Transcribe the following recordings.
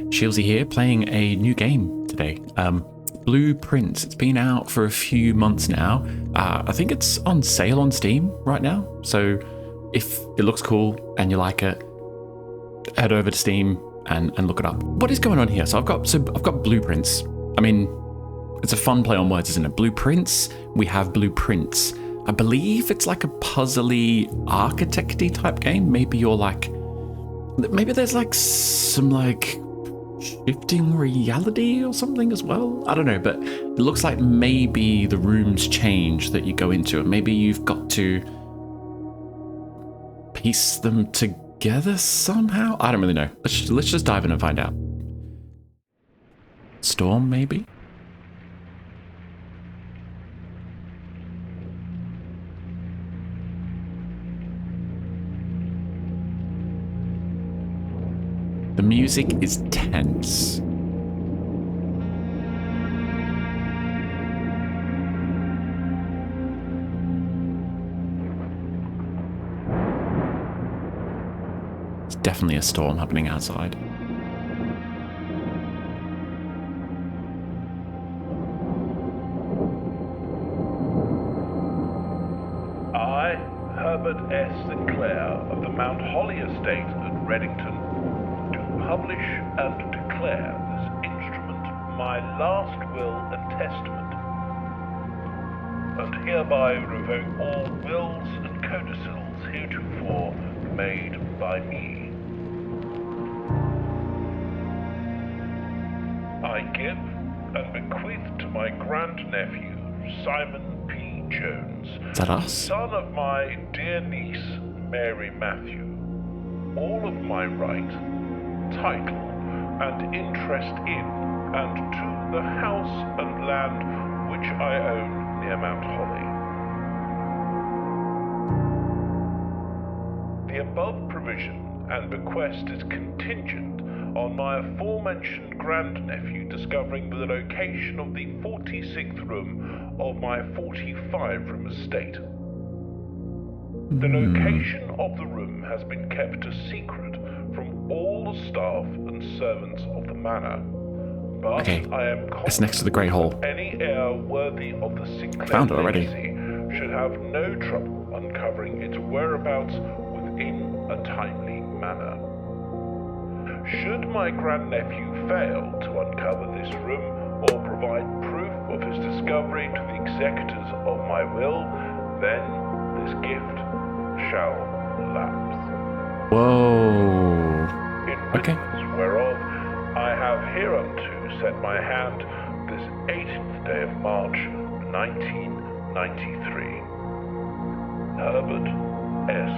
Shielzy here, playing a new game today. Blueprints. It's been out for a few months now. I think it's on sale on Steam right now. So if it looks cool and you like it, head over to Steam and look it up. What is going on here? So I've got blueprints. I mean, it's a fun play on words, isn't it? Blueprints. We have blueprints. I believe it's like a puzzly, architecty type game. Maybe there's like some like shifting reality or something as well. I don't know, but it looks like maybe the rooms change that you go into, and maybe you've got to piece them together somehow. I don't really know. Let's just dive in and find out. Storm, maybe? The music is tense. It's definitely a storm happening outside. I, Herbert S. Sinclair of the Mount Holly Estate at Reddington, publish and declare this instrument my last will and testament, and hereby revoke all wills and codicils heretofore made by me. I give and bequeath to my grandnephew, Simon P. Jones, Is that us? son of my dear niece, Mary Matthew, all of my right, title and interest in and to the house and land which I own near Mount Holly. The above provision and bequest is contingent on my aforementioned grandnephew discovering the location of the 46th room of my 45-room estate. The location of the room has been kept a secret from all the staff and servants of the manor, but Okay, I am it's next to the Great Hall. any heir worthy of the Sinclair Found it already. legacy should have no trouble uncovering its whereabouts within a timely manner. Should my grandnephew fail to uncover this room or provide proof of his discovery to the executors of my will, then this gift shall lapse. Whoa. In Okay. witness whereof I have hereunto set my hand this 18th day of March, 1993. Herbert S.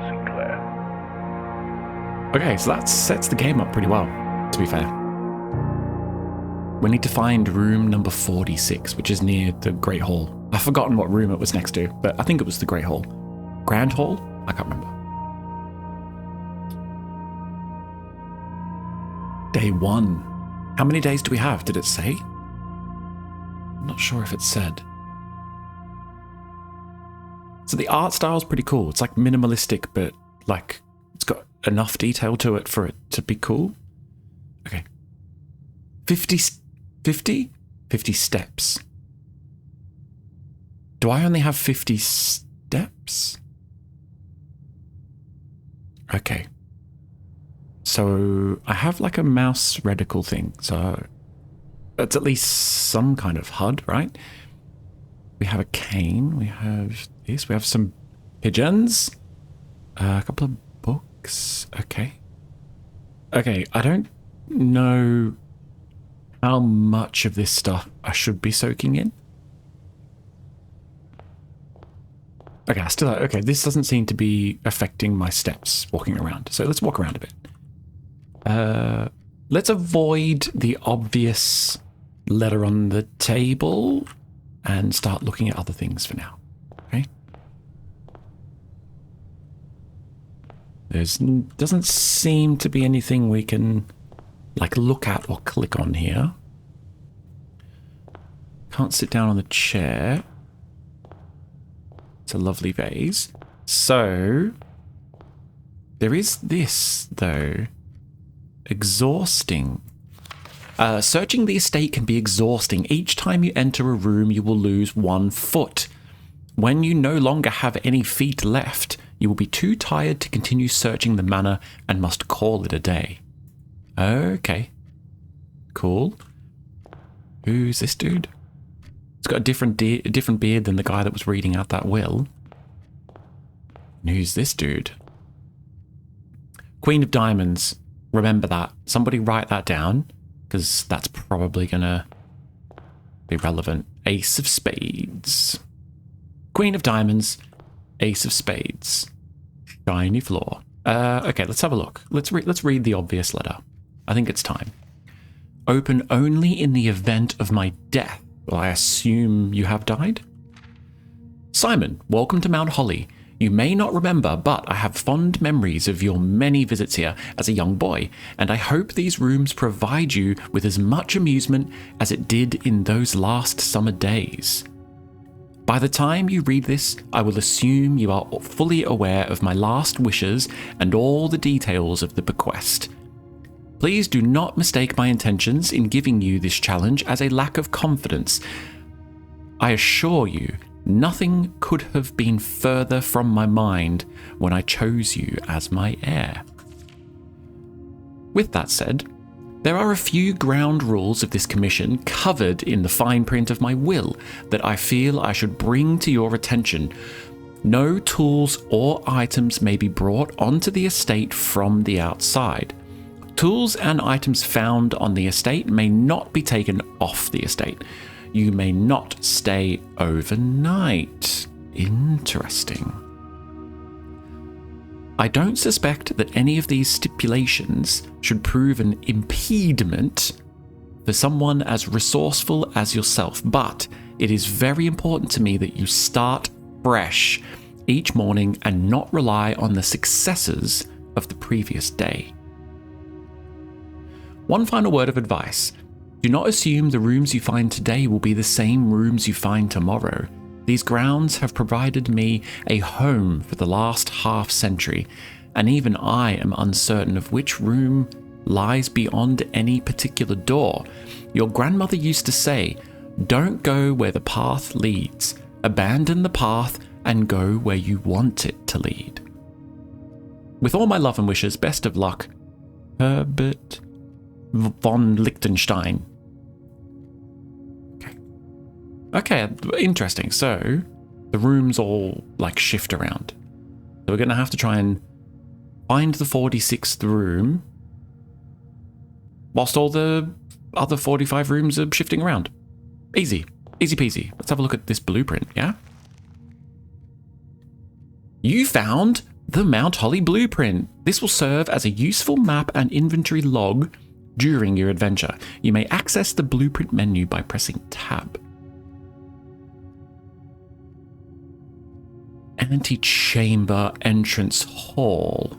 Sinclair. Okay, so that sets the game up pretty well, to be fair. We need to find room number 46, which is near the Great Hall. I've forgotten what room it was next to, but I think it was the Great Hall. Grand Hall? I can't remember. Day 1. How many days do we have? Did it say? I'm not sure if it said. So the art style's pretty cool. It's like minimalistic, but like it's got enough detail to it for it to be cool. Okay. 50 steps. Do I only have 50 steps? Okay. So I have like a mouse reticle thing. So that's at least some kind of HUD, right? We have a cane. We have this. We have some pigeons. A couple of books. Okay. Okay, I don't know how much of this stuff I should be soaking in. Okay, okay, this doesn't seem to be affecting my steps walking around. So let's walk around a bit. Let's avoid the obvious letter on the table and start looking at other things for now. Okay. Doesn't seem to be anything we can like look at or click on here. Can't sit down on the chair. It's a lovely vase. So there is this though. exhausting. Searching the estate can be exhausting. Each time you enter a room, you will lose 1 foot. When you no longer have any feet left, you will be too tired to continue searching the manor and must call it a day. Okay. Cool. Who's this dude? He's got a different beard than the guy that was reading out that will. And who's this dude? Queen of Diamonds. Remember that. Somebody write that down, because that's probably going to be relevant. Ace of Spades. Queen of Diamonds. Ace of Spades. Shiny floor. Okay, let's have a look. Let's read the obvious letter. I think it's time. Open only in the event of my death. Well, I assume you have died? Simon, welcome to Mount Holly. You may not remember, but I have fond memories of your many visits here as a young boy, and I hope these rooms provide you with as much amusement as it did in those last summer days. By the time you read this, I will assume you are fully aware of my last wishes and all the details of the bequest. Please do not mistake my intentions in giving you this challenge as a lack of confidence. I assure you, nothing could have been further from my mind when I chose you as my heir. With that said, there are a few ground rules of this commission covered in the fine print of my will that I feel I should bring to your attention. No tools or items may be brought onto the estate from the outside. Tools and items found on the estate may not be taken off the estate. You may not stay overnight. Interesting. I don't suspect that any of these stipulations should prove an impediment for someone as resourceful as yourself, but it is very important to me that you start fresh each morning and not rely on the successes of the previous day. One final word of advice. Do not assume the rooms you find today will be the same rooms you find tomorrow. These grounds have provided me a home for the last half century, and even I am uncertain of which room lies beyond any particular door. Your grandmother used to say, "Don't go where the path leads. Abandon the path and go where you want it to lead." With all my love and wishes, best of luck, Herbert von Liechtenstein. Okay, interesting. So the rooms all like shift around. So we're going to have to try and find the 46th room whilst all the other 45 rooms are shifting around. Easy. Easy peasy. Let's have a look at this blueprint, yeah? You found the Mount Holly blueprint. This will serve as a useful map and inventory log during your adventure. You may access the blueprint menu by pressing tab. Antechamber entrance hall.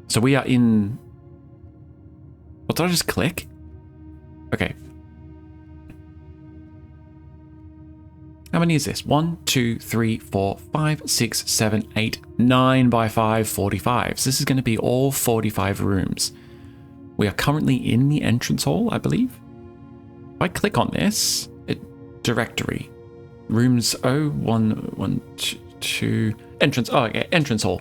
So we are in... What, did I just click? Okay. How many is this? 1, 2, 3, 4, 5, 6, 7, 8, 9 by 5, 45. So this is going to be all 45 rooms. We are currently in the entrance hall, I believe. If I click on this, directory. Rooms 1, 1, 2, entrance. Oh, okay, entrance hall.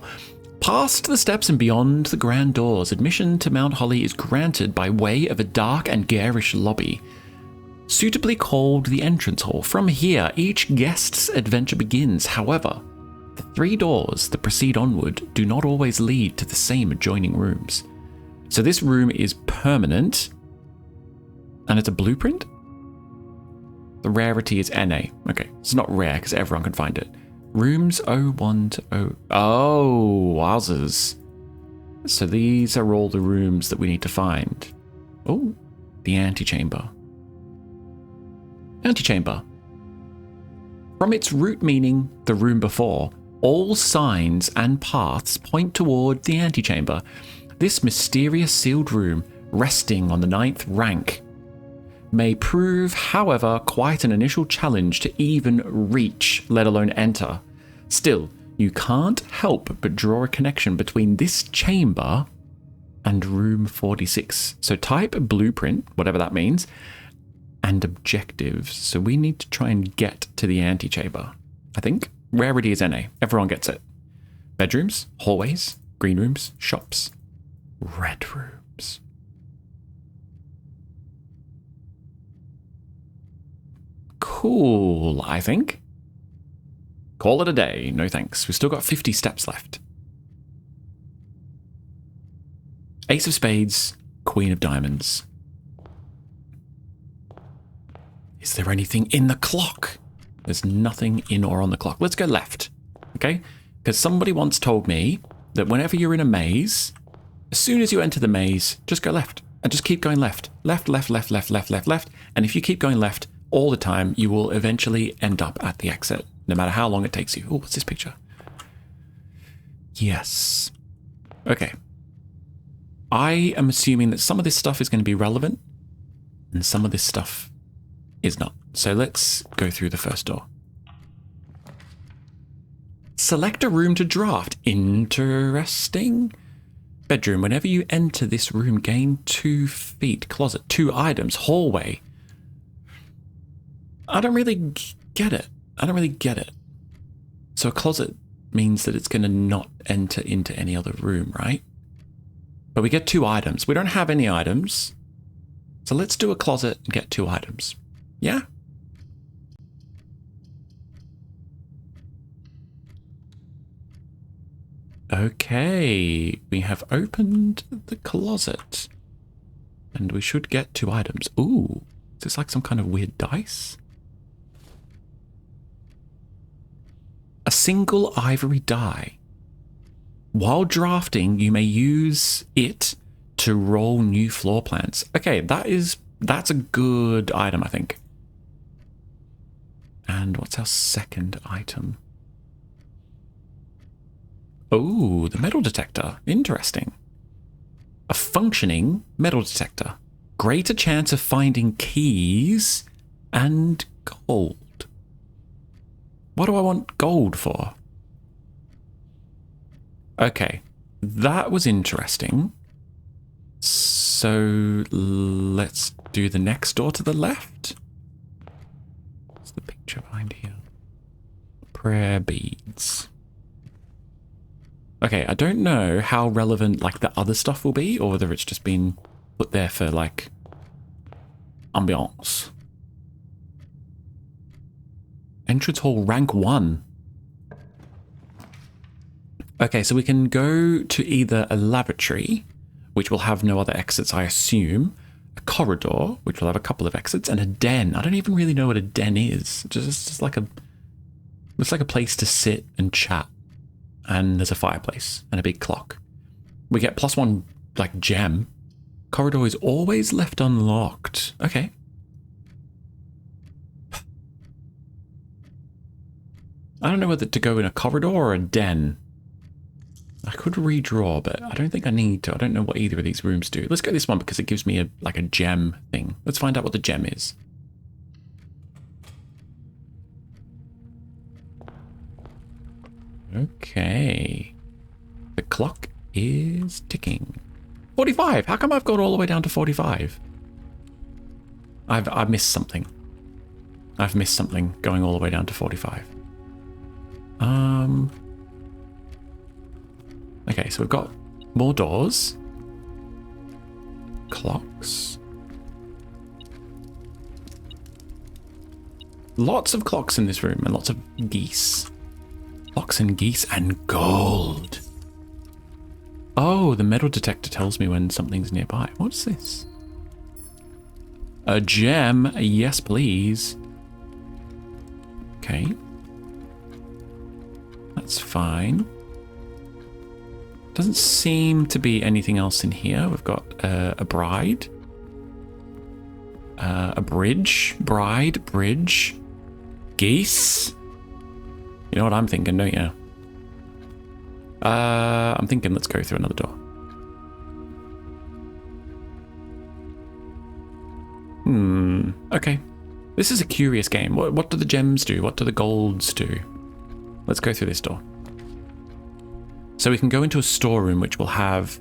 Past the steps and beyond the grand doors, admission to Mount Holly is granted by way of a dark and garish lobby, suitably called the entrance hall. From here, each guest's adventure begins. However, the 3 doors that proceed onward do not always lead to the same adjoining rooms. So this room is permanent, and it's a blueprint? The rarity is NA. Okay, it's not rare because everyone can find it. Rooms 01 to 0. Oh, wowzers. So these are all the rooms that we need to find. Oh, the antechamber. Antechamber. From its root meaning, the room before, all signs and paths point toward the antechamber. This mysterious sealed room, resting on the 9th rank, may prove, however, quite an initial challenge to even reach, let alone enter. Still, you can't help but draw a connection between this chamber and room 46. So type blueprint, whatever that means, and objectives. So we need to try and get to the antechamber, I think. Rarity is NA. Everyone gets it. Bedrooms, hallways, green rooms, shops, red rooms. Cool, I think. Call it a day. No thanks. We've still got 50 steps left. Ace of spades, queen of diamonds. Is there anything in the clock? There's nothing in or on the clock. Let's go left, okay? Because somebody once told me that whenever you're in a maze, as soon as you enter the maze, just go left and just keep going left. Left, left, left, left, left, left, left. And if you keep going left all the time, you will eventually end up at the exit, no matter how long it takes you. Oh, what's this picture? Yes. Okay. I am assuming that some of this stuff is going to be relevant and some of this stuff is not. So let's go through the first door. Select a room to draft. Interesting. Bedroom. Whenever you enter this room, gain 2 feet. Closet. 2 items. Hallway. I don't really get it. So a closet means that it's going to not enter into any other room, right? But we get 2 items. We don't have any items. So let's do a closet and get 2 items. Yeah? Okay. We have opened the closet. And we should get 2 items. Ooh. Is this like some kind of weird dice? A single ivory die. While drafting, you may use it to roll new floor plans. Okay, that's a good item, I think. And what's our second item? Oh, the metal detector. Interesting. A functioning metal detector. Greater chance of finding keys and gold. What do I want gold for? Okay, that was interesting. So let's do the next door to the left. What's the picture behind here? Prayer beads. Okay, I don't know how relevant like the other stuff will be, or whether it's just been put there for like ambiance. Entrance hall rank 1. Okay, so we can go to either a lavatory, which will have no other exits, I assume, a corridor, which will have a couple of exits, and a den. I don't even really know what a den is. Just like looks like a place to sit and chat. And there's a fireplace and a big clock. We get +1 like gem. Corridor is always left unlocked. Okay. I don't know whether to go in a corridor or a den. I could redraw, but I don't think I need to. I don't know what either of these rooms do. Let's go this one because it gives me like a gem thing. Let's find out what the gem is. Okay. The clock is ticking. 45. How come I've got all the way down to 45? I've missed something. I've missed something going all the way down to 45. Okay, so we've got more doors. Clocks. Lots of clocks in this room and lots of geese. Clocks and geese and gold. Oh, the metal detector tells me when something's nearby. What's this? A gem. Yes, please. Okay. That's fine. Doesn't seem to be anything else in here. We've got a bride. A bridge. Bride. Bridge. Geese. You know what I'm thinking, don't you? I'm thinking let's go through another door. Okay. This is a curious game. What do the gems do? What do the golds do? Let's go through this door. So we can go into a storeroom which will have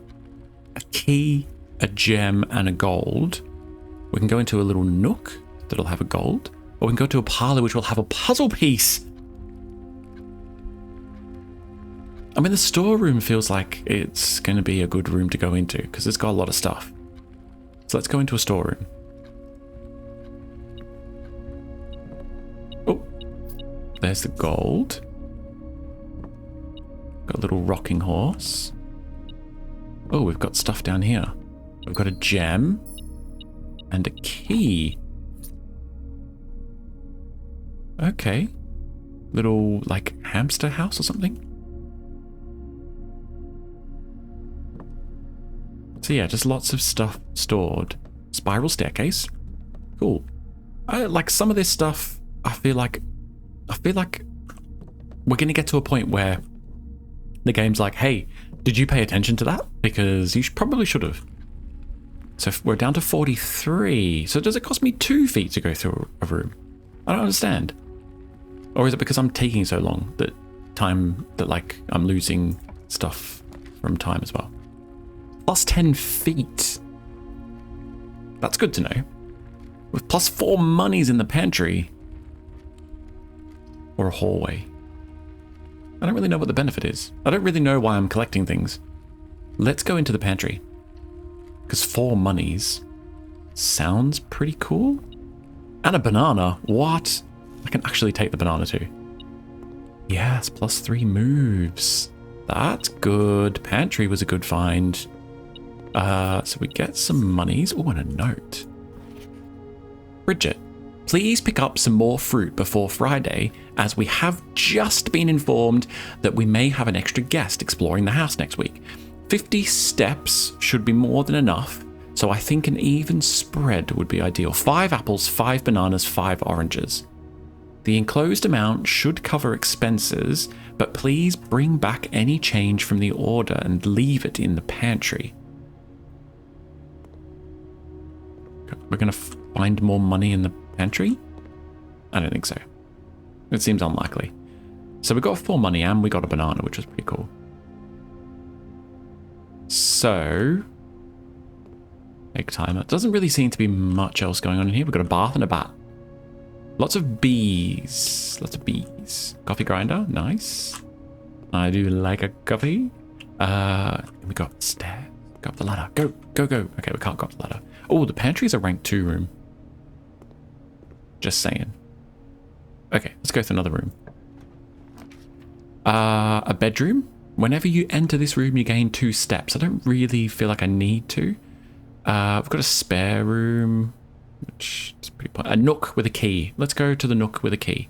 a key, a gem, and a gold. We can go into a little nook that'll have a gold, or we can go to a parlor which will have a puzzle piece. I mean, the storeroom feels like it's going to be a good room to go into because it's got a lot of stuff. So let's go into a storeroom. Oh, there's the gold. Got a little rocking horse. Oh, we've got stuff down here. We've got a gem and a key. Okay. Little, like, hamster house or something. So yeah, just lots of stuff stored. Spiral staircase. Cool. Like some of this stuff, I feel like we're going to get to a point where the game's like, hey, did you pay attention to that? Because you probably should have. So we're down to 43. So does it cost me 2 feet to go through a room? I don't understand. Or is it because I'm taking so long that like I'm losing stuff from time as well? Plus 10 feet. That's good to know. With plus 4 monies in the pantry. Or a hallway. I don't really know what the benefit is. I don't really know why I'm collecting things. Let's go into the pantry. Because 4 monies sounds pretty cool. And a banana. What? I can actually take the banana too. Yes, plus 3 moves. That's good. Pantry was a good find. So we get some monies. Oh, and a note. Bridget, please pick up some more fruit before Friday, as we have just been informed that we may have an extra guest exploring the house next week. 50 steps should be more than enough, so I think an even spread would be ideal. 5 apples, 5 bananas, 5 oranges. The enclosed amount should cover expenses, but please bring back any change from the order and leave it in the pantry. We're going to find more money in the pantry? I don't think so. It seems unlikely. So we got 4 money and we got a banana, which was pretty cool. So, egg timer. Doesn't really seem to be much else going on in here. We've got a bath and a bat. Lots of bees. Lots of bees. Coffee grinder. Nice. I do like a coffee. We got stairs. Go up the ladder. Go, go, go. Okay, we can't go up the ladder. Oh, the pantry is a rank 2 room. Just saying. Okay, let's go to another room. A bedroom. Whenever you enter this room, you gain 2 steps. I don't really feel like I need to. We've got a spare room, which is pretty a nook with a key. Let's go to the nook with a key.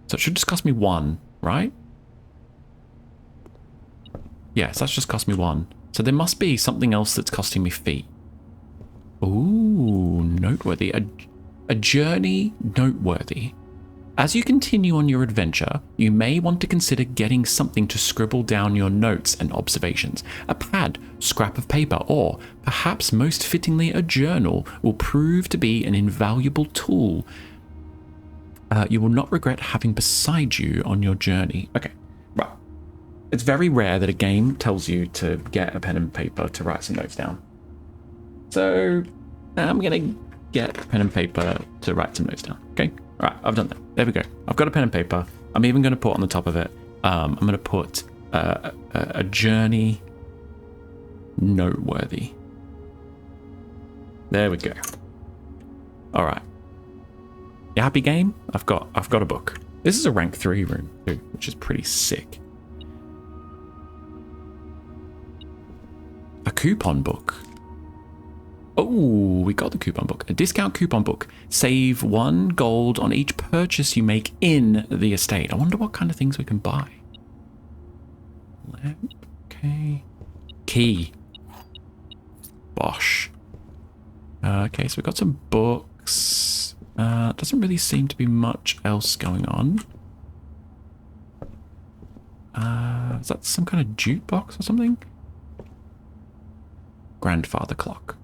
So it should just cost me 1, right? Yes, that's just cost me 1. So there must be something else that's costing me feet. Ooh, noteworthy. A journey noteworthy. As you continue on your adventure, you may want to consider getting something to scribble down your notes and observations. A pad, scrap of paper, or perhaps most fittingly a journal will prove to be an invaluable tool you will not regret having beside you on your journey. Okay, right. It's very rare that a game tells you to get a pen and paper to write some notes down. So I'm going to get pen and paper to write some notes down. Okay, all right, I've done that. There we go. I've got a pen and paper. I'm even going to put on the top of it, I'm going to put a journey noteworthy. There we go. All right. You happy, game? I've got a book. This is a rank 3 room too, which is pretty sick. A coupon book. Oh, we got the coupon book. A discount coupon book. Save 1 gold on each purchase you make in the estate. I wonder what kind of things we can buy. Lamp. Okay. Key. Bosh. Okay, so we've got some books. Doesn't really seem to be much else going on. Is that some kind of jukebox or something? Grandfather clock.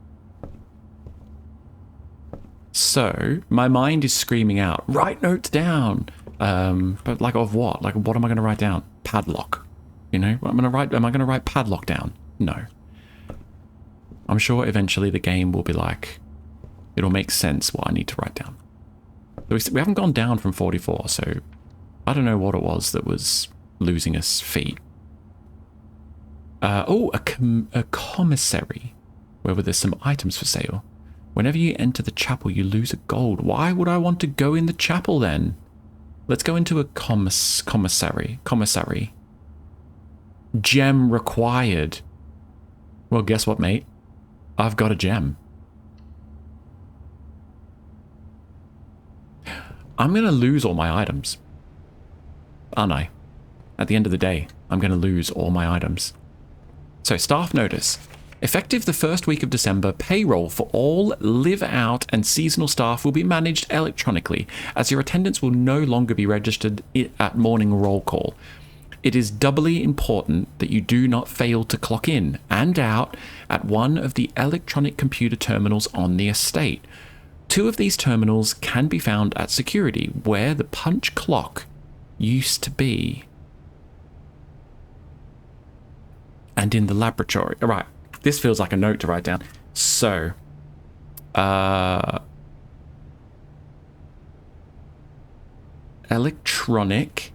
So, my mind is screaming out, write notes down. But like of what? Like what am I going to write down? Padlock. You know, am I going to write padlock down? No. I'm sure eventually the game will be like, it'll make sense what I need to write down. We haven't gone down from 44, so I don't know what it was that was losing us feet. A commissary, where there's some items for sale. Whenever you enter the chapel, you lose a gold. Why would I want to go in the chapel then? Let's go into a commissary. Gem required. Well, guess what, mate? I've got a gem. I'm going to lose all my items. Aren't I? At the end of the day, I'm going to lose all my items. So, staff notice. Effective the first week of December, payroll for all live out and seasonal staff will be managed electronically, as your attendance will no longer be registered at morning roll call. It is doubly important that you do not fail to clock in and out at one of the electronic computer terminals on the estate. 2 of these terminals can be found at security, where the punch clock used to be. And in the laboratory. All right. This feels like a note to write down. So, electronic.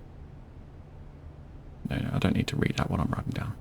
No, I don't need to read out what I'm writing down.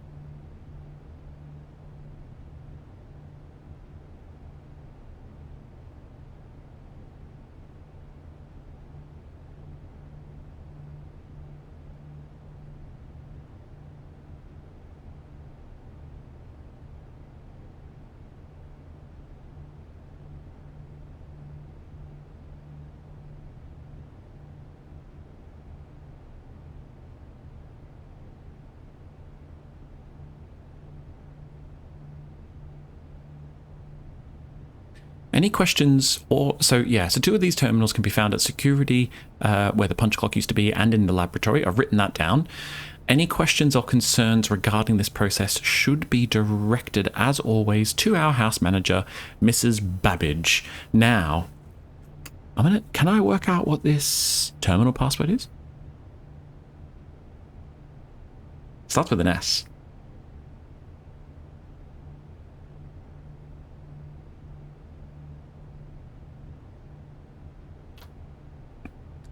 Any questions? So 2 of these terminals can be found at security, where the punch clock used to be, and in the laboratory. I've written that down. Any questions or concerns regarding this process should be directed, as always, to our house manager, Mrs. Babbage. Now, can I work out what this terminal password is? It starts with an S.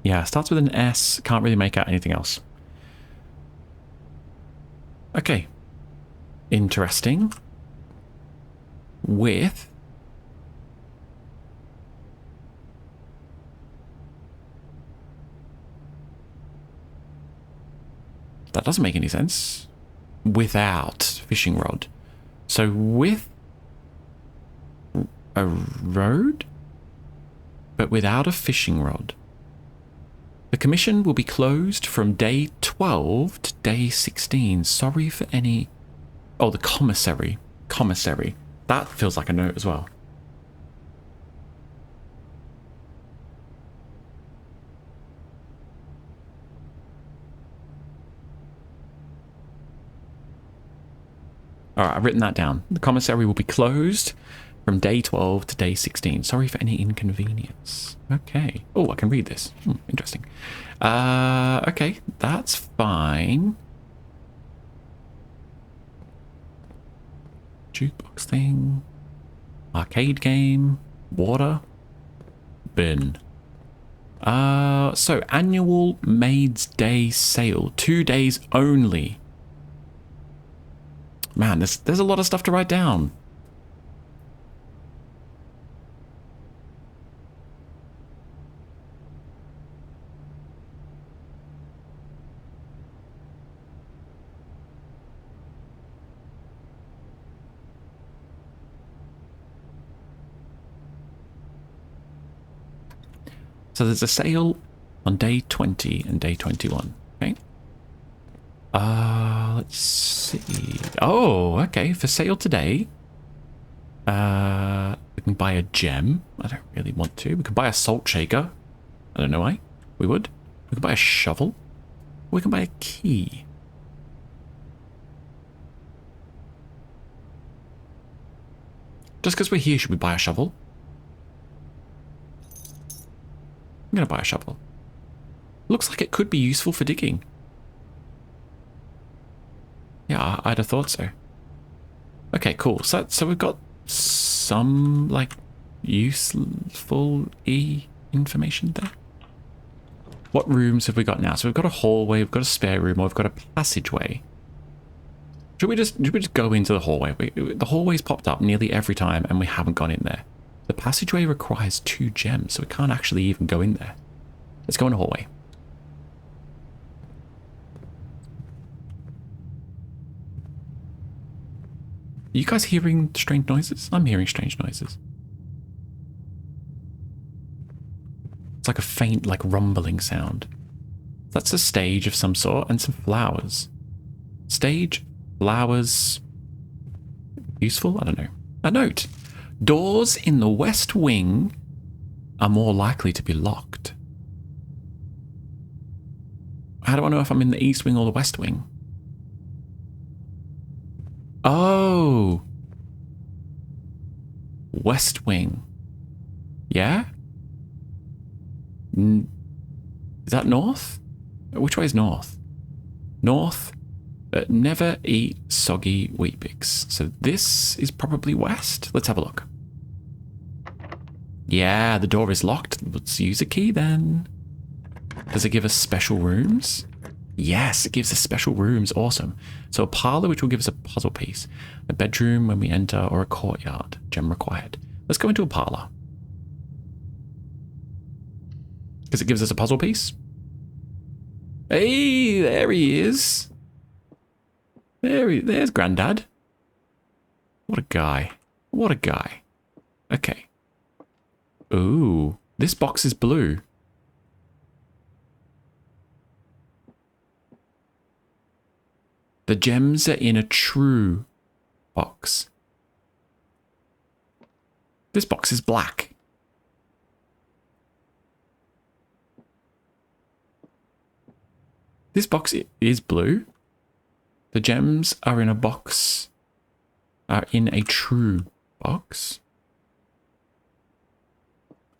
Yeah, starts with an S. Can't really make out anything else. Okay. Interesting. With... That doesn't make any sense. Without fishing rod. So with a road, but without a fishing rod. The commission will be closed from day 12 to day 16. Sorry for any... Oh, the commissary. Commissary. That feels like a note as well. Alright, I've written that down. The commissary will be closed from day 12 to day 16. Sorry for any inconvenience. Okay. Oh, I can read this. Interesting. Okay, that's fine. Jukebox thing. Arcade game. Water. Bin. So annual Maid's Day sale. 2 days only. Man, there's a lot of stuff to write down. So there's a sale on day 20 and day 21. Okay. Let's see. Oh, okay. For sale today. We can buy a gem. I don't really want to. We could buy a salt shaker. I don't know why. We would. We could buy a shovel. We can buy a key. Just because we're here, should we buy a shovel? I'm going to buy a shovel. Looks like it could be useful for digging. Yeah, I'd have thought so. Okay, cool. So we've got some, like, useful information there. What rooms have we got now? So we've got a hallway, we've got a spare room, or we've got a passageway. Should we just go into the hallway? The hallway's popped up nearly every time, and we haven't gone in there. The passageway requires 2 gems, so we can't actually even go in there. Let's go in the hallway. Are you guys hearing strange noises? I'm hearing strange noises. It's like a faint, like, rumbling sound. That's a stage of some sort and some flowers. Stage, flowers. Useful? I don't know. A note. Doors in the west wing are more likely to be locked. How do I know if I'm in the east wing or the west wing? Oh. West wing. Yeah? Is that north? Which way is north? North. Never eat soggy Weet-Bix. So this is probably west. Let's have a look. Yeah, the door is locked. Let's use a key then. Does it give us special rooms? Yes, it gives us special rooms. Awesome. So a parlor, which will give us a puzzle piece. A bedroom when we enter, or a courtyard. Gem required. Let's go into a parlor. Because it gives us a puzzle piece. Hey, there he is. There's Grandad. What a guy. What a guy. Okay. Ooh, this box is blue. The gems are in a true box. This box is black. This box is blue. The gems are in a box, are in a true box.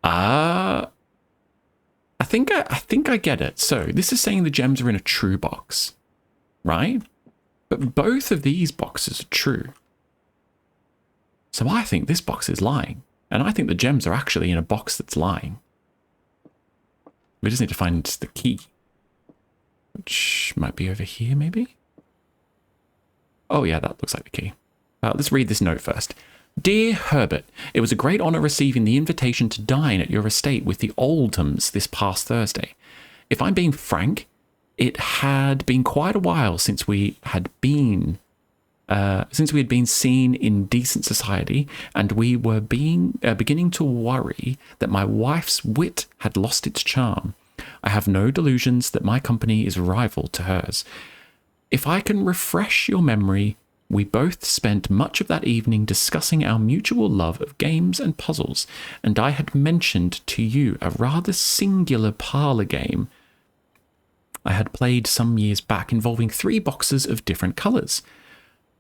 I think I get it. So this is saying the gems are in a true box, right? But both of these boxes are true. So I think this box is lying. And I think the gems are actually in a box that's lying. We just need to find the key. Which might be over here, maybe? Oh yeah, that looks like the key. Let's read this note first. Dear Herbert, it was a great honour receiving the invitation to dine at your estate with the Oldhams this past Thursday. If I'm being frank, it had been quite a while since we had been seen in decent society, and we were beginning to worry that my wife's wit had lost its charm. I have no delusions that my company is rival to hers. If I can refresh your memory, we both spent much of that evening discussing our mutual love of games and puzzles, and I had mentioned to you a rather singular parlour game I had played some years back involving 3 boxes of different colours.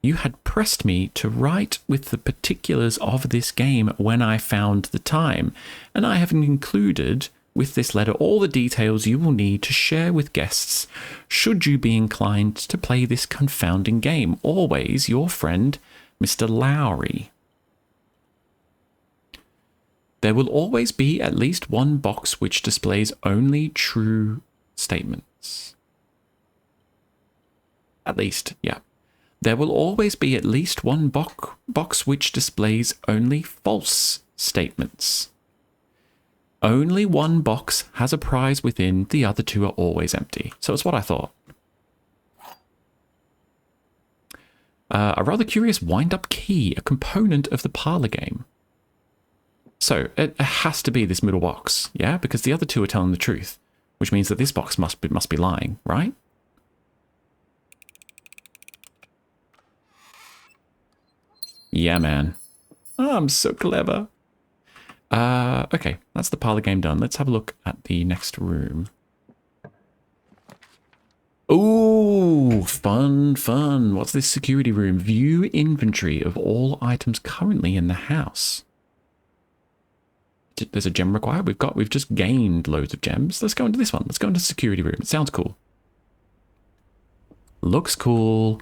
You had pressed me to write with the particulars of this game when I found the time, and I have included with this letter all the details you will need to share with guests should you be inclined to play this confounding game. Always your friend, Mr. Lowry. There will always be at least one box which displays only true statements. At least, yeah. There will always be at least one box which displays only false statements. Only one box has a prize within, the other 2 are always empty. So it's what I thought. A rather curious wind-up key, a component of the parlour game. So it has to be this middle box, yeah? Because the other 2 are telling the truth, which means that this box must be lying, right? Yeah, man. Oh, I'm so clever. Okay, that's the parlour game done. Let's have a look at the next room. Ooh, fun. What's this security room? View inventory of all items currently in the house. There's a gem required. We've just gained loads of gems. Let's go into this one. Let's go into the security room. It sounds cool. Looks cool.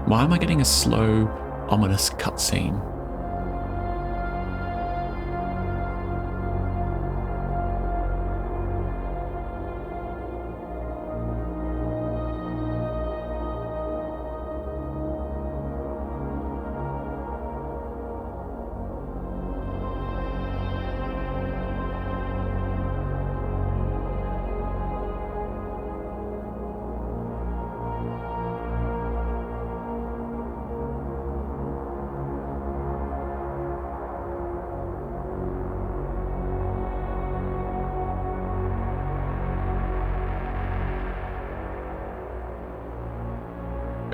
Why am I getting a slow, ominous cutscene?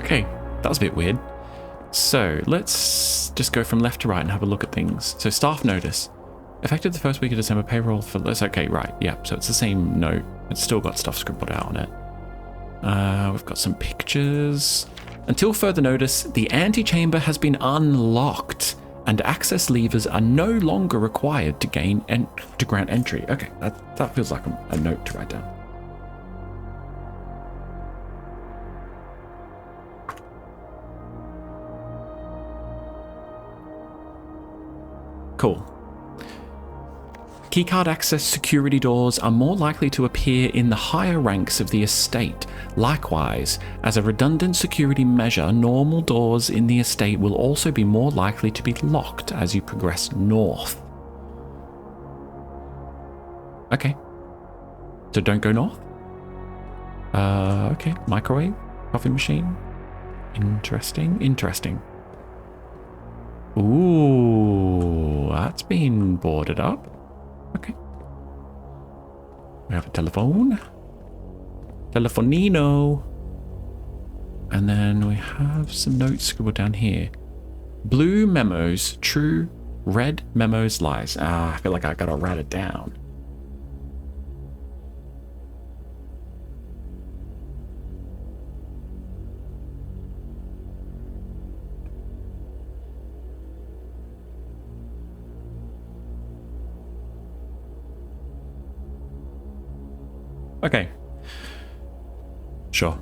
Okay, that was a bit weird. So let's just go from left to right and have a look at things. So staff notice. Effective the first week of December, payroll for this. Okay, right. Yeah, so it's the same note. It's still got stuff scribbled out on it. We've got some pictures. Until further notice, the antechamber has been unlocked and access levers are no longer required to grant entry. Okay, that feels like a note to write down. Cool. Keycard access security doors are more likely to appear in the higher ranks of the estate. Likewise, as a redundant security measure, normal doors in the estate will also be more likely to be locked as you progress north. Okay. So don't go north? Okay. Microwave? Coffee machine? Interesting. Ooh, that's been boarded up. Okay. We have a telephone. Telefonino. And then we have some notes scribbled down here. Blue memos, true. Red memos, lies. I feel like I gotta write it down. Okay. Sure.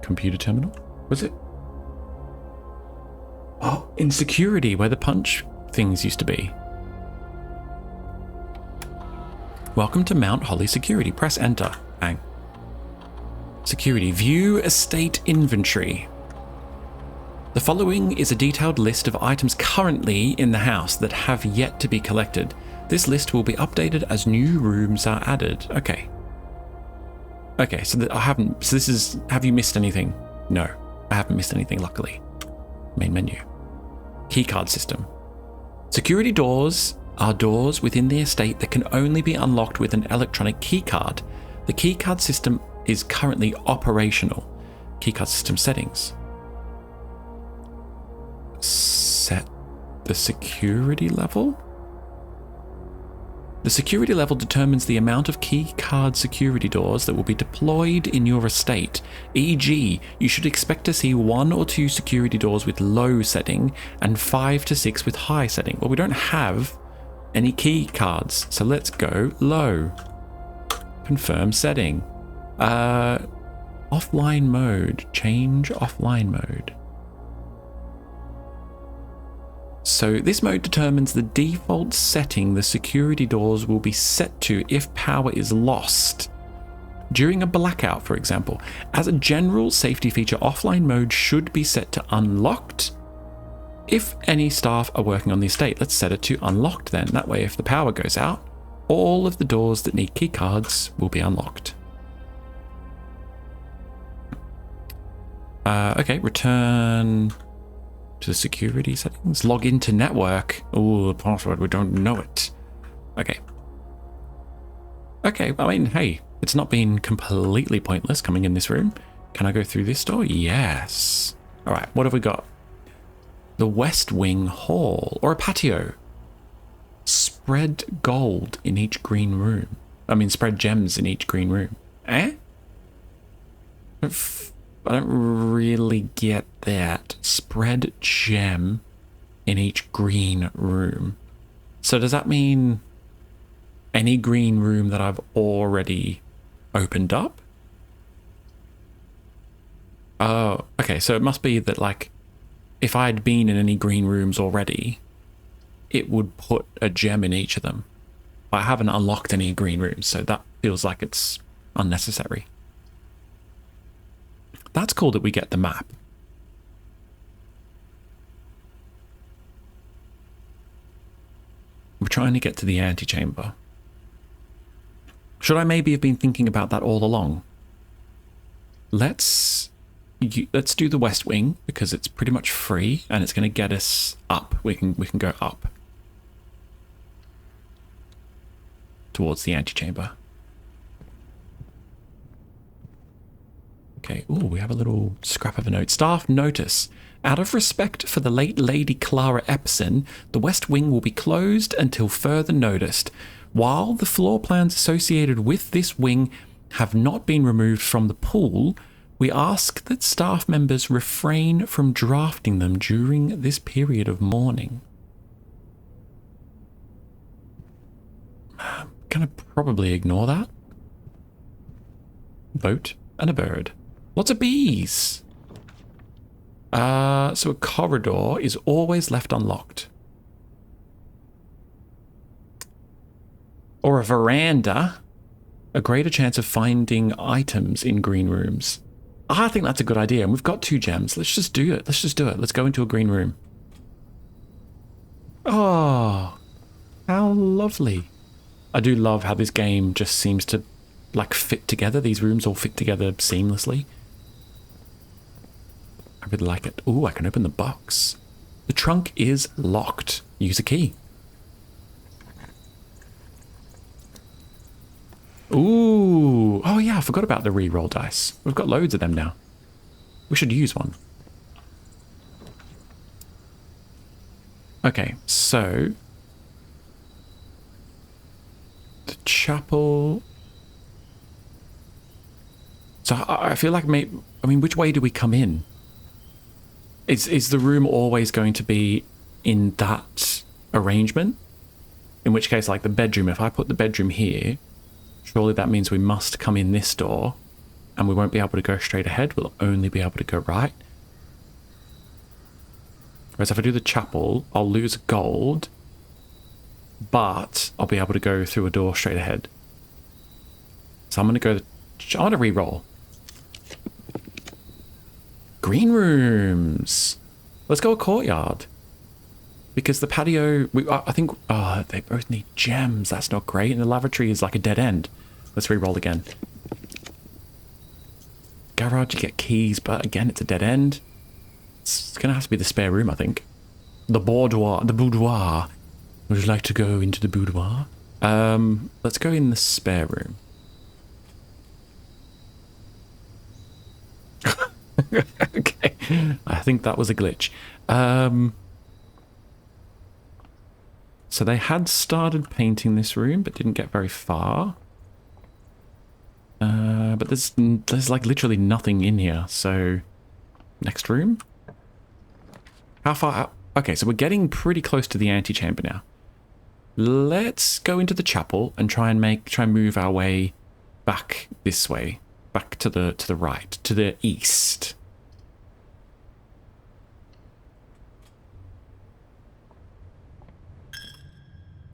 Computer terminal? Was it? Oh, in security, where the punch things used to be. Welcome to Mount Holly Security. Press enter. Bang. Security. View estate inventory. The following is a detailed list of items currently in the house that have yet to be collected. This list will be updated as new rooms are added. Okay. Okay, so this is, have you missed anything? No, I haven't missed anything, luckily. Main menu. Keycard system. Security doors are doors within the estate that can only be unlocked with an electronic keycard. The keycard system is currently operational. Keycard system settings. Set the security level? The security level determines the amount of keycard security doors that will be deployed in your estate. E.g., you should expect to see 1 or 2 security doors with low setting and 5 to 6 with high setting. Well, we don't have any keycards, so let's go low. Confirm setting. Offline mode. Change offline mode. So this mode determines the default setting the security doors will be set to if power is lost. During a blackout, for example, as a general safety feature, offline mode should be set to unlocked. If any staff are working on the estate, let's set it to unlocked then. That way, if the power goes out, all of the doors that need keycards will be unlocked. Okay, return to the security settings. Log into network. Oh, the password, we don't know it. Okay. Okay, I mean, hey, it's not been completely pointless coming in this room. Can I go through this door? Yes. All right, what have we got? The West Wing Hall, or a patio. Spread gold in each green room. I mean, spread gems in each green room. Eh? I don't really get that. Spread gem in each green room. So does that mean any green room that I've already opened up? Oh, okay. So it must be that, like, if I'd been in any green rooms already, it would put a gem in each of them. I haven't unlocked any green rooms, so that feels like it's unnecessary. That's cool that we get the map. We're trying to get to the antechamber. Should I maybe have been thinking about that all along? Let's do the west wing because it's pretty much free and it's going to get us up. We can go up towards the antechamber. Okay. Oh, we have a little scrap of a note. Staff notice. Out of respect for the late Lady Clara Epson, the west wing will be closed until further noticed. While the floor plans associated with this wing have not been removed from the pool, we ask that staff members refrain from drafting them during this period of mourning. I'm gonna probably ignore that. Boat and a bird. Lots of bees. So a corridor is always left unlocked. Or a veranda. A greater chance of finding items in green rooms. I think that's a good idea. And we've got 2 gems. Let's just do it. Let's go into a green room. Oh, how lovely. I do love how this game just seems to, like, fit together. These rooms all fit together seamlessly. I really like it. Ooh, I can open the box. The trunk is locked. Use a key. Ooh. Oh yeah, I forgot about the re-roll dice. We've got loads of them now. We should use one. Okay, so the chapel. So I feel like which way do we come in? Is the room always going to be in that arrangement? In which case, like the bedroom, if I put the bedroom here, surely that means we must come in this door and we won't be able to go straight ahead. We'll only be able to go right. Whereas if I do the chapel, I'll lose gold, but I'll be able to go through a door straight ahead. So I'm going to re-roll. Green rooms. Let's go a courtyard. Because the patio, I think, they both need gems. That's not great. And the lavatory is like a dead end. Let's re-roll again. Garage, you get keys, but again, it's a dead end. It's going to have to be the spare room, I think. The boudoir. Would you like to go into the boudoir? Let's go in the spare room. Okay. I think that was a glitch. So they had started painting this room, but didn't get very far. But there's like literally nothing in here. So next room. How far out? Okay, so we're getting pretty close to the antechamber now. Let's go into the chapel and try and move our way back this way, back to the right, to the east.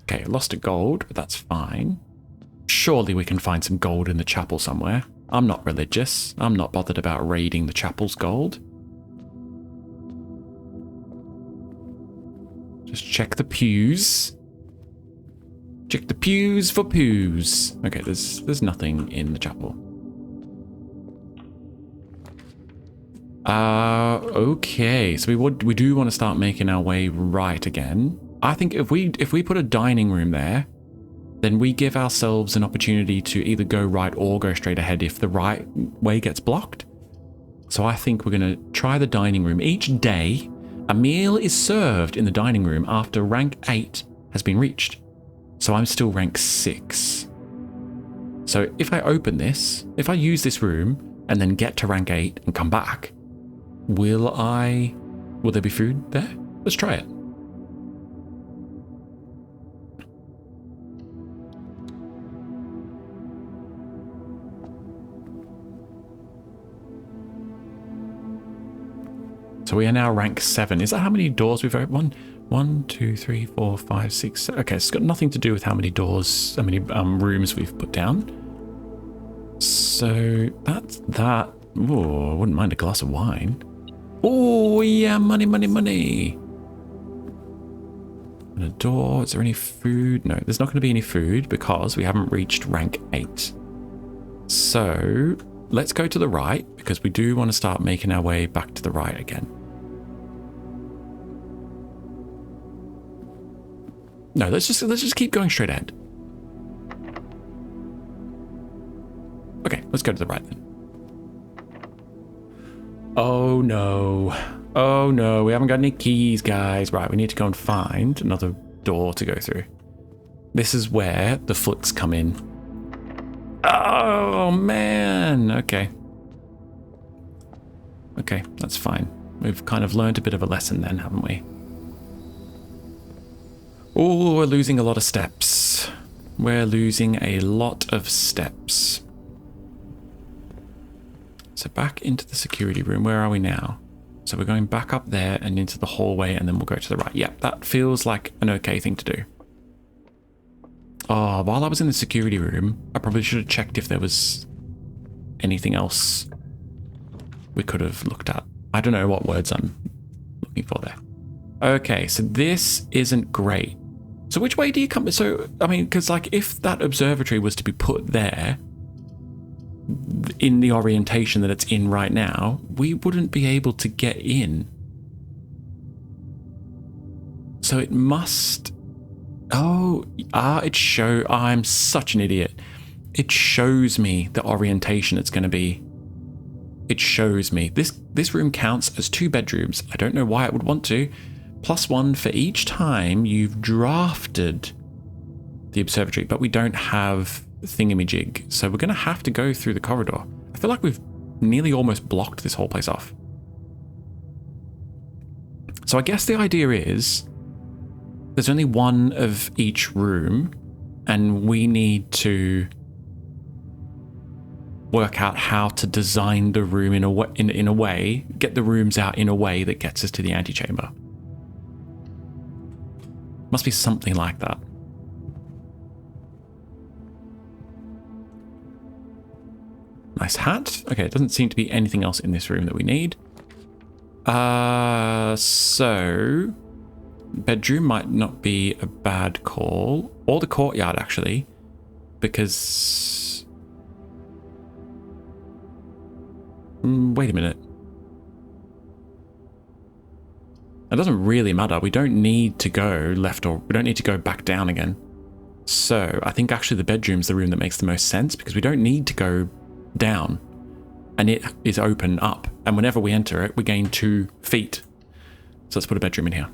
Okay, lost a gold, but that's fine. Surely we can find some gold in the chapel somewhere. I'm not religious. I'm not bothered about raiding the chapel's gold. Just check the pews. Check the pews for poos. Okay, there's nothing in the chapel. Okay, so we do want to start making our way right again. I think if we put a dining room there, then we give ourselves an opportunity to either go right or go straight ahead if the right way gets blocked. So I think we're going to try the dining room. Each day, a meal is served in the dining room after rank 8 has been reached. So I'm still rank 6. So if I open this, if I use this room and then get to rank 8 and come back, will there be food there? Let's try it. So we are now rank 7. Is that how many doors we've opened? 1, 2, 3, 4, 5, 6, 7. Okay, it's got nothing to do with how many doors, how many rooms we've put down. So that's that. Oh, I wouldn't mind a glass of wine. Oh, yeah, money, money, money. And a door. Is there any food? No, there's not going to be any food because we haven't reached rank 8. So let's go to the right because we do want to start making our way back to the right again. No, let's just keep going straight ahead. Okay, let's go to the right then. Oh no. Oh no, we haven't got any keys, guys. Right, we need to go and find another door to go through. This is where the foots come in. Oh man, okay. Okay, that's fine. We've kind of learned a bit of a lesson then, haven't we? Oh, we're losing a lot of steps. We're losing a lot of steps. So back into the security room. Where are we now? So we're going back up there and into the hallway and then we'll go to the right. Yep, that feels like an okay thing to do. Oh, while I was in the security room, I probably should have checked if there was anything else we could have looked at. I don't know what words I'm looking for there. Okay, so this isn't great. So which way do you come? So, I mean, because like if that observatory was to be put there in the orientation that it's in right now, we wouldn't be able to get in. So it must... Oh, I'm such an idiot. It shows me the orientation it's going to be. It shows me. This room counts as 2 bedrooms. I don't know why it would want to. +1 for each time you've drafted the observatory, but we don't have thingamajig, so we're going to have to go through the corridor. I feel like we've nearly almost blocked this whole place off. So I guess the idea is there's only 1 of each room, and we need to work out how to design the room in a way, get the rooms out in a way that gets us to the antechamber. Must be something like that. Nice hat. Okay, it doesn't seem to be anything else in this room that we need. So bedroom might not be a bad call. Or the courtyard, actually. Because... wait a minute. It doesn't really matter. We don't need to go left or... we don't need to go back down again. So I think actually the bedroom's the room that makes the most sense because we don't need to go down. And it is open up. And whenever we enter it, we gain 2 feet. So let's put a bedroom in here.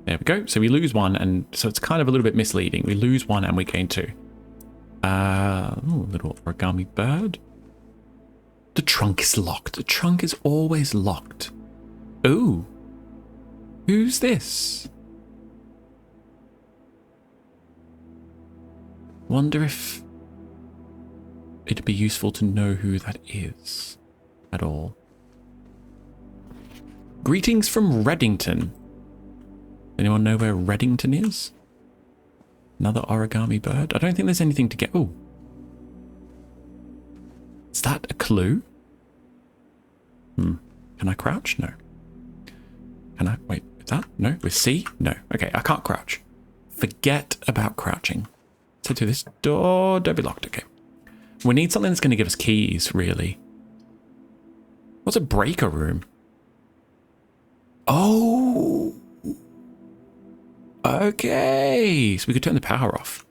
There we go. So we lose 1, and so it's kind of a little bit misleading. We lose 1 and we gain 2. Little origami bird. The trunk is locked. The trunk is always locked. Ooh. Who's this? Wonder if it'd be useful to know who that is at all. Greetings from Reddington. Anyone know where Reddington is? Another origami bird. I don't think there's anything to get. Oh. Is that a clue? Can I crouch? No. Can I? Wait, is that? No. With C? No. Okay, I can't crouch. Forget about crouching. So to this door, don't be locked. Okay. We need something that's going to give us keys, really. What's a breaker room? Oh. Okay. So we could turn the power off.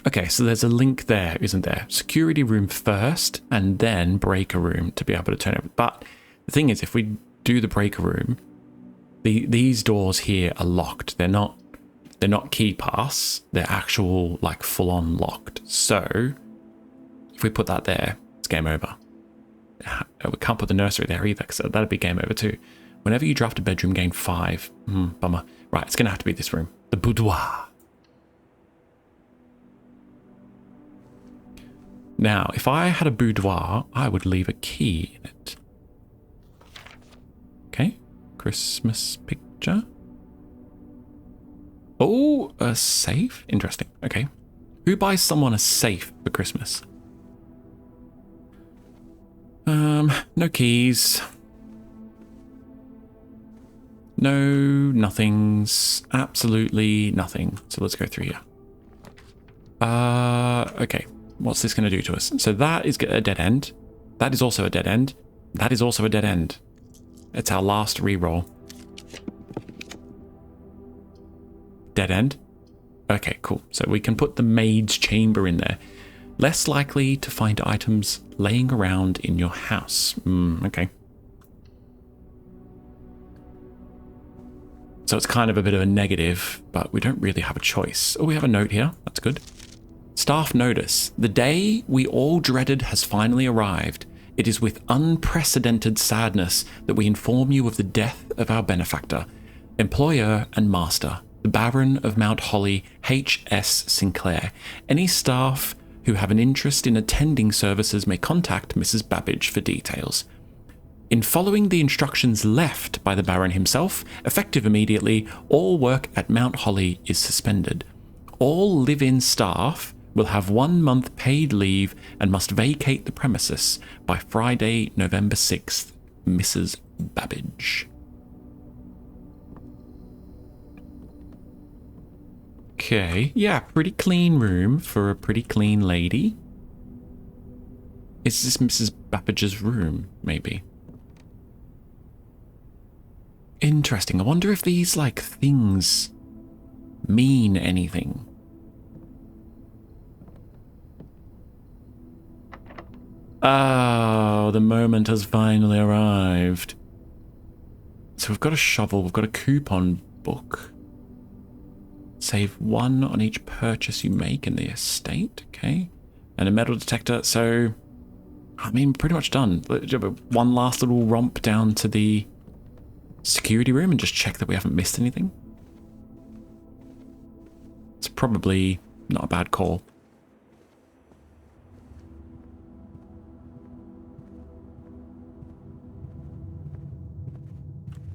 Okay, so there's a link there, isn't there? Security room first, and then breaker room to be able to turn it. But the thing is, if we do the breaker room, these doors here are locked. They're not key pass. They're actual, like, full-on locked. So if we put that there, it's game over. We can't put the nursery there either, so that'd be game over too. Whenever you draft a bedroom, gain 5. Bummer. Right, it's going to have to be this room. The boudoir. Now, if I had a boudoir, I would leave a key in it. Okay, Christmas picture. Oh, a safe? Interesting. Okay. Who buys someone a safe for Christmas? No keys. No, nothings. Absolutely nothing. So let's go through here. Okay. What's this going to do to us? So that is a dead end. That is also a dead end. That is also a dead end. It's our last reroll. Dead end. Okay, cool. So we can put the maid's chamber in there. Less likely to find items laying around in your house. Okay. So it's kind of a bit of a negative, but we don't really have a choice. Oh, we have a note here. That's good. Staff notice. The day we all dreaded has finally arrived. It is with unprecedented sadness that we inform you of the death of our benefactor, employer and master, the Baron of Mount Holly, H.S. Sinclair. Any staff who have an interest in attending services may contact Mrs. Babbage for details. In following the instructions left by the Baron himself, effective immediately, all work at Mount Holly is suspended. All live-in staff will have 1 month paid leave and must vacate the premises by Friday, November 6th. Mrs. Babbage. Okay, yeah, pretty clean room for a pretty clean lady. Is this Mrs. Babbage's room, maybe? Interesting. I wonder if these, like, things mean anything. Oh, the moment has finally arrived. So we've got a shovel, we've got a coupon book. Save 1 on each purchase you make in the estate, okay? And a metal detector, so... I mean, pretty much done. One last little romp down to the security room and just check that we haven't missed anything. It's probably not a bad call.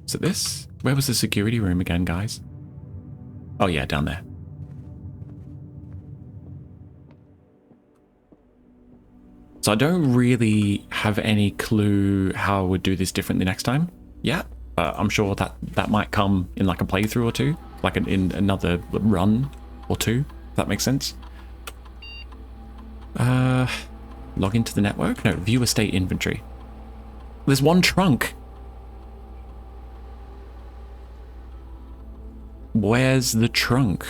Is it this? Where was the security room again, guys? Oh yeah, down there. So I don't really have any clue how I would do this differently next time. Yeah, I'm sure that might come in like a playthrough or two, like in another run or two, if that makes sense. Log into the network? No, view estate inventory. There's 1 trunk. Where's the trunk?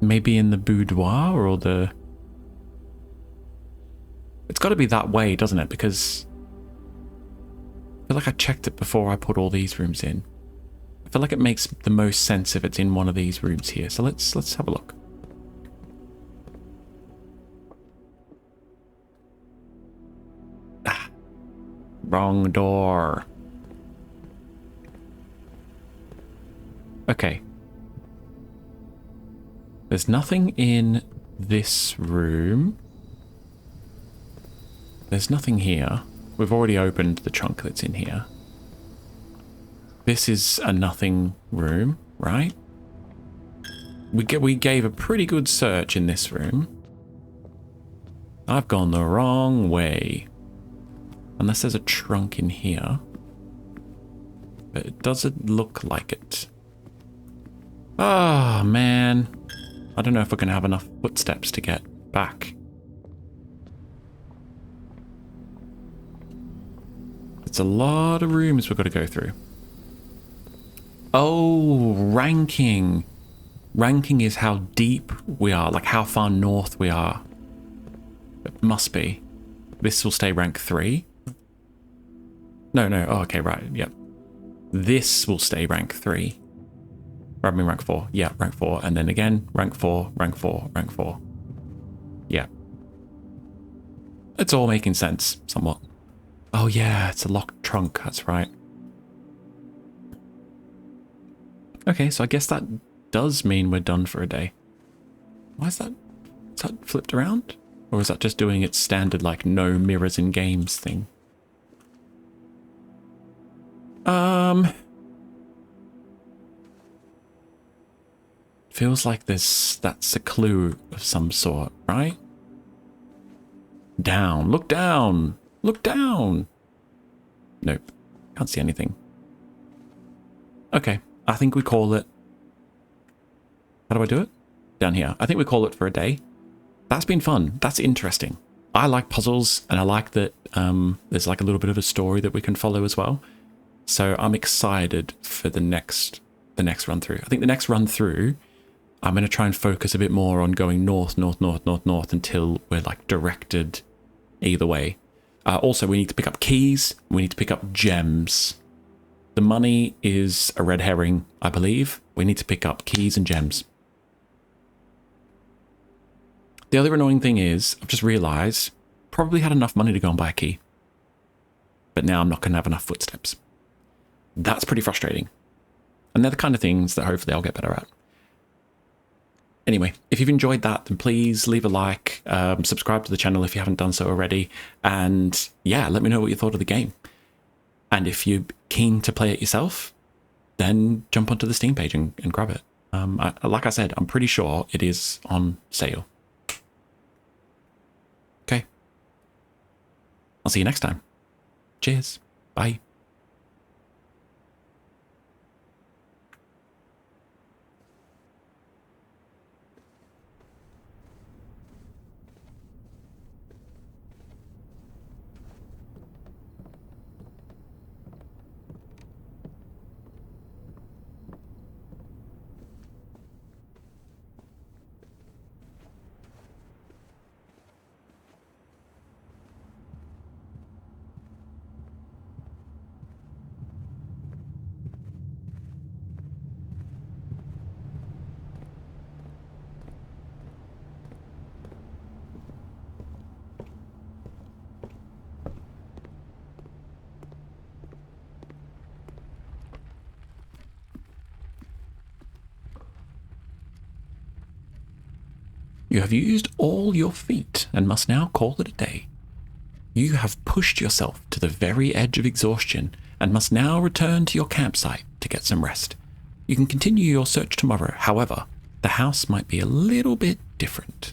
Maybe in the boudoir or the... It's got to be that way, doesn't it? Because I feel like I checked it before I put all these rooms in. I feel like it makes the most sense if it's in one of these rooms here. So let's have a look. Wrong door. Okay. There's nothing in this room. There's nothing here. We've already opened the trunk that's in here. This is a nothing room, right? We gave a pretty good search in this room. I've gone the wrong way. Unless there's a trunk in here. But it doesn't look like it. Oh, man. I don't know if we're going to have enough footsteps to get back. It's a lot of rooms we've got to go through. Oh, ranking. Ranking is how deep we are, like how far north we are. It must be. This will stay rank 3. No. Oh, okay, right. Yep. This will stay rank 3. I mean rank 4. Yeah, rank 4. And then again, rank 4, rank 4, rank 4. Yeah. It's all making sense, somewhat. Oh yeah, it's a locked trunk. That's right. Okay, so I guess that does mean we're done for a day. Why is that? Is that flipped around? Or is that just doing its standard, like, no mirrors in games thing? Feels like that's a clue of some sort, right? Down, look down, look down. Nope, can't see anything. Okay, I think we call it... How do I do it? Down here. I think we call it for a day. That's been fun. That's interesting. I like puzzles, and I like that there's like a little bit of a story that we can follow as well. So I'm excited for the next run through. I think the next run through, I'm going to try and focus a bit more on going north, north, north, north, north until we're like directed either way. Also, we need to pick up keys. We need to pick up gems. The money is a red herring, I believe. We need to pick up keys and gems. The other annoying thing is, I've just realised, probably had enough money to go and buy a key. But now I'm not going to have enough footsteps. That's pretty frustrating. And they're the kind of things that hopefully I'll get better at. Anyway, if you've enjoyed that, then please leave a like, subscribe to the channel if you haven't done so already, and yeah, let me know what you thought of the game. And if you're keen to play it yourself, then jump onto the Steam page and grab it. Like I said, I'm pretty sure it is on sale. Okay. I'll see you next time. Cheers. Bye. You have used all your feet and must now call it a day. You have pushed yourself to the very edge of exhaustion and must now return to your campsite to get some rest. You can continue your search tomorrow, however, the house might be a little bit different.